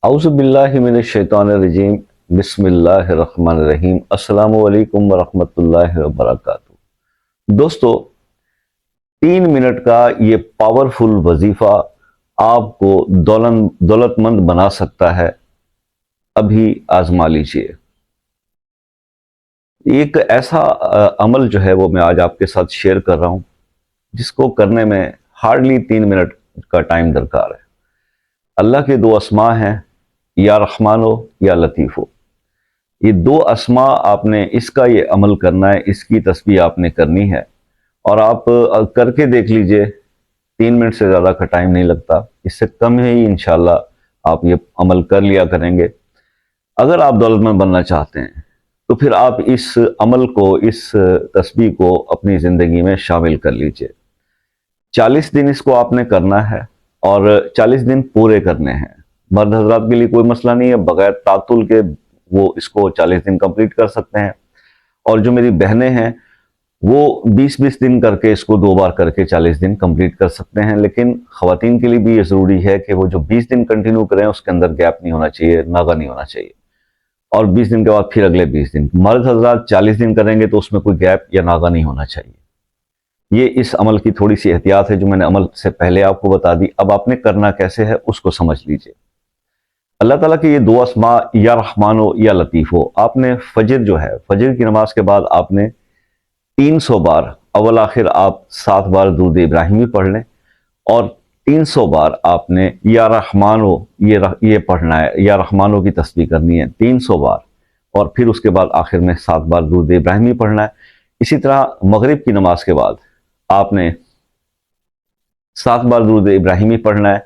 اعوذ باللہ من الشیطان الرجیم بسم اللہ الرحمن الرحیم السلام علیکم ورحمۃ اللہ وبرکاتہ۔ دوستو، 3 منٹ کا یہ پاورفل وظیفہ آپ کو دولت مند بنا سکتا ہے۔ ابھی آزما لیجئے۔ ایک ایسا عمل جو ہے وہ میں آج آپ کے ساتھ شیئر کر رہا ہوں جس کو کرنے میں ہارڈلی 3 منٹ کا ٹائم درکار ہے۔ اللہ کے 2 اسماء ہیں، یا رحمان ہو یا لطیف ہو۔ یہ 2 اسماء آپ نے اس کا یہ عمل کرنا ہے، اس کی تسبیح آپ نے کرنی ہے، اور آپ کر کے دیکھ لیجئے۔ 3 منٹ سے زیادہ کا ٹائم نہیں لگتا، اس سے کم ہی انشاءاللہ آپ یہ عمل کر لیا کریں گے۔ اگر آپ دولت مند بننا چاہتے ہیں تو پھر آپ اس عمل کو، اس تسبیح کو اپنی زندگی میں شامل کر لیجئے۔ 40 دن اس کو آپ نے کرنا ہے، اور 40 دن پورے کرنے ہیں۔ مرد حضرات کے لیے کوئی مسئلہ نہیں ہے، بغیر تعطل کے وہ اس کو 40 دن کمپلیٹ کر سکتے ہیں، اور جو میری بہنیں ہیں وہ 20 دن کر کے اس کو 2 بار کر کے 40 دن کمپلیٹ کر سکتے ہیں۔ لیکن خواتین کے لیے بھی یہ ضروری ہے کہ وہ جو 20 دن کنٹینیو کریں اس کے اندر گیپ نہیں ہونا چاہیے، ناغہ نہیں ہونا چاہیے، اور 20 دن کے بعد پھر اگلے 20 دن۔ مرد حضرات 40 دن کریں گے تو اس میں کوئی گیپ یا ناغہ نہیں ہونا چاہیے۔ یہ اس عمل کی تھوڑی سی احتیاط ہے جو میں نے عمل سے پہلے آپ کو بتا دی۔ اب آپ نے کرنا کیسے ہے اس کو سمجھ لیجئے۔ اللہ تعالیٰ کے یہ 2 اسماء، یا رحمان ہو یا لطیف ہو، آپ نے فجر جو ہے، فجر کی نماز کے بعد آپ نے 300 بار، اول آخر آپ 7 بار درود ابراہیمی پڑھ لیں، اور 300 بار آپ نے یا رحمان ہو یہ پڑھنا ہے، یا رحمان ہو کی تسبیح کرنی ہے 300 بار، اور پھر اس کے بعد آخر میں 7 بار درود ابراہیمی پڑھنا ہے۔ اسی طرح مغرب کی نماز کے بعد آپ نے 7 بار درود ابراہیمی پڑھنا ہے،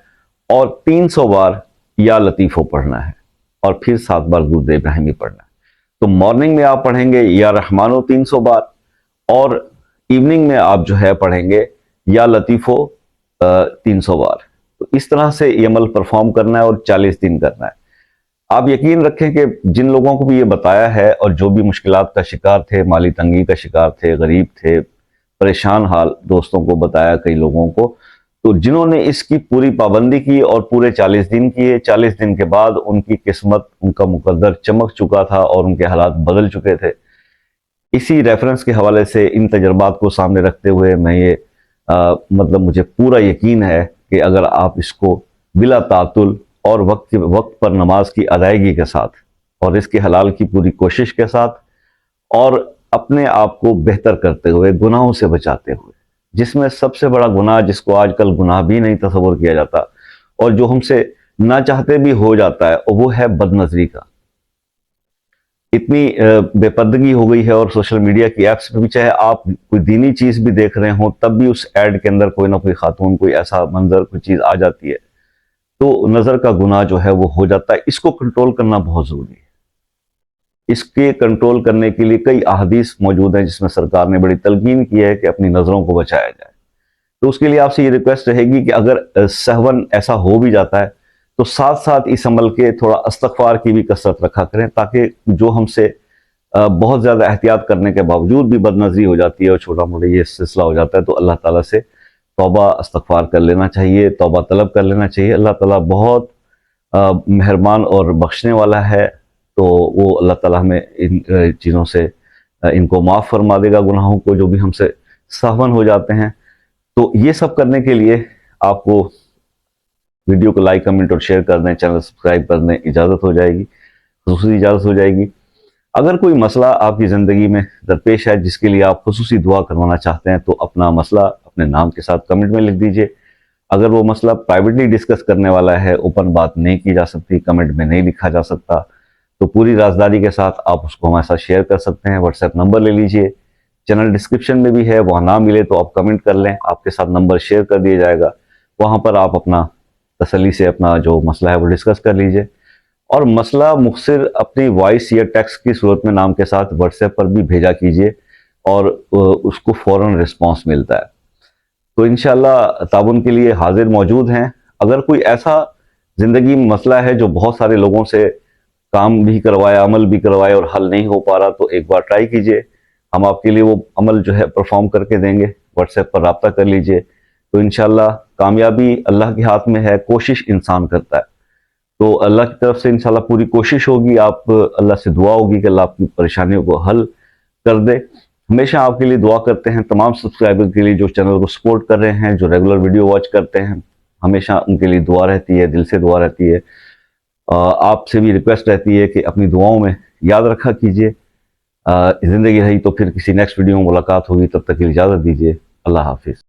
اور 300 بار یا لطیف ہو پڑھنا ہے، اور پھر 7 بار درود ابراہیمی پڑھنا ہے۔ تو مارننگ میں آپ پڑھیں گے یا رحمان ہو 300 بار، اور ایوننگ میں آپ جو ہے پڑھیں گے یا لطیف ہو 300 بار۔ تو اس طرح سے یہ عمل پرفارم کرنا ہے، اور 40 دن کرنا ہے۔ آپ یقین رکھیں کہ جن لوگوں کو بھی یہ بتایا ہے، اور جو بھی مشکلات کا شکار تھے، مالی تنگی کا شکار تھے، غریب تھے، پریشان حال دوستوں کو بتایا، کئی لوگوں کو، تو جنہوں نے اس کی پوری پابندی کی اور پورے 40 دن کیے، 40 دن کے بعد ان کی قسمت، ان کا مقدر چمک چکا تھا، اور ان کے حالات بدل چکے تھے۔ اسی ریفرنس کے حوالے سے، ان تجربات کو سامنے رکھتے ہوئے میں یہ مطلب مجھے پورا یقین ہے کہ اگر آپ اس کو بلا تعطل اور وقت پر نماز کی ادائیگی کے ساتھ، اور اس کے حلال کی پوری کوشش کے ساتھ، اور اپنے آپ کو بہتر کرتے ہوئے، گناہوں سے بچاتے ہوئے، جس میں سب سے بڑا گناہ، جس کو آج کل گناہ بھی نہیں تصور کیا جاتا، اور جو ہم سے نہ چاہتے بھی ہو جاتا ہے، وہ ہے بد نظری کا۔ اتنی بے پردگی ہو گئی ہے، اور سوشل میڈیا کی ایپس پہ بھی، چاہے آپ کوئی دینی چیز بھی دیکھ رہے ہوں، تب بھی اس ایڈ کے اندر کوئی نہ کوئی خاتون، کوئی ایسا منظر، کوئی چیز آ جاتی ہے، تو نظر کا گناہ جو ہے وہ ہو جاتا ہے۔ اس کو کنٹرول کرنا بہت ضروری ہے۔ اس کے کنٹرول کرنے کے لیے کئی احادیث موجود ہیں جس میں سرکار نے بڑی تلقین کی ہے کہ اپنی نظروں کو بچایا جائے۔ تو اس کے لیے آپ سے یہ ریکویسٹ رہے گی کہ اگر سہون ایسا ہو بھی جاتا ہے تو ساتھ ساتھ اس عمل کے تھوڑا استغفار کی بھی کثرت رکھا کریں، تاکہ جو ہم سے بہت زیادہ احتیاط کرنے کے باوجود بھی بد نظری ہو جاتی ہے اور چھوٹا موٹا یہ سلسلہ ہو جاتا ہے، تو اللہ تعالیٰ سے توبہ استغفار کر لینا چاہیے، توبہ طلب کر لینا چاہیے۔ اللہ تعالیٰ بہت مہربان اور بخشنے والا ہے، تو وہ اللہ تعالیٰ ہمیں ان چیزوں سے، ان کو معاف فرما دے گا، گناہوں کو جو بھی ہم سے سہون ہو جاتے ہیں۔ تو یہ سب کرنے کے لیے آپ کو ویڈیو کو لائک، کمنٹ اور شیئر کر دیں، چینل سبسکرائب کر دیں، اجازت ہو جائے گی، خصوصی اجازت ہو جائے گی۔ اگر کوئی مسئلہ آپ کی زندگی میں درپیش ہے جس کے لیے آپ خصوصی دعا کروانا چاہتے ہیں، تو اپنا مسئلہ اپنے نام کے ساتھ کمنٹ میں لکھ دیجئے۔ اگر وہ مسئلہ پرائیویٹلی ڈسکس کرنے والا ہے، اوپن بات نہیں کی جا سکتی، کمنٹ میں نہیں لکھا جا سکتا، تو پوری رازداری کے ساتھ آپ اس کو ہمارے ساتھ شیئر کر سکتے ہیں۔ واٹس ایپ نمبر لے لیجئے، چینل ڈسکرپشن میں بھی ہے، وہاں نہ ملے تو آپ کمنٹ کر لیں، آپ کے ساتھ نمبر شیئر کر دیا جائے گا، وہاں پر آپ اپنا تسلی سے اپنا جو مسئلہ ہے وہ ڈسکس کر لیجئے۔ اور مسئلہ مختصر اپنی وائس یا ٹیکسٹ کی صورت میں نام کے ساتھ واٹس ایپ پر بھی بھیجا کیجئے، اور اس کو فوراً رسپانس ملتا ہے۔ تو انشاءاللہ تعاون کے لیے حاضر موجود ہیں۔ اگر کوئی ایسا زندگی میں مسئلہ ہے جو بہت سارے لوگوں سے کام بھی کروایا، عمل بھی کروایا، اور حل نہیں ہو پا رہا، تو ایک بار ٹرائی کیجئے، ہم آپ کے لیے وہ عمل جو ہے پرفارم کر کے دیں گے۔ واٹس ایپ پر رابطہ کر لیجئے، تو انشاءاللہ کامیابی اللہ کے ہاتھ میں ہے، کوشش انسان کرتا ہے۔ تو اللہ کی طرف سے انشاءاللہ پوری کوشش ہوگی، آپ اللہ سے دعا ہوگی کہ اللہ آپ کی پریشانیوں کو حل کر دے۔ ہمیشہ آپ کے لیے دعا کرتے ہیں، تمام سبسکرائبر کے لیے جو چینل کو سپورٹ کر رہے ہیں، جو ریگولر ویڈیو واچ کرتے ہیں، ہمیشہ ان کے لیے دعا رہتی ہے، دل سے دعا رہتی ہے۔ آپ سے بھی ریکویسٹ رہتی ہے کہ اپنی دعاؤں میں یاد رکھا کیجئے۔ زندگی رہی تو پھر کسی نیکسٹ ویڈیو میں ملاقات ہوگی، تب تک کے لیے اجازت دیجیے۔ اللہ حافظ۔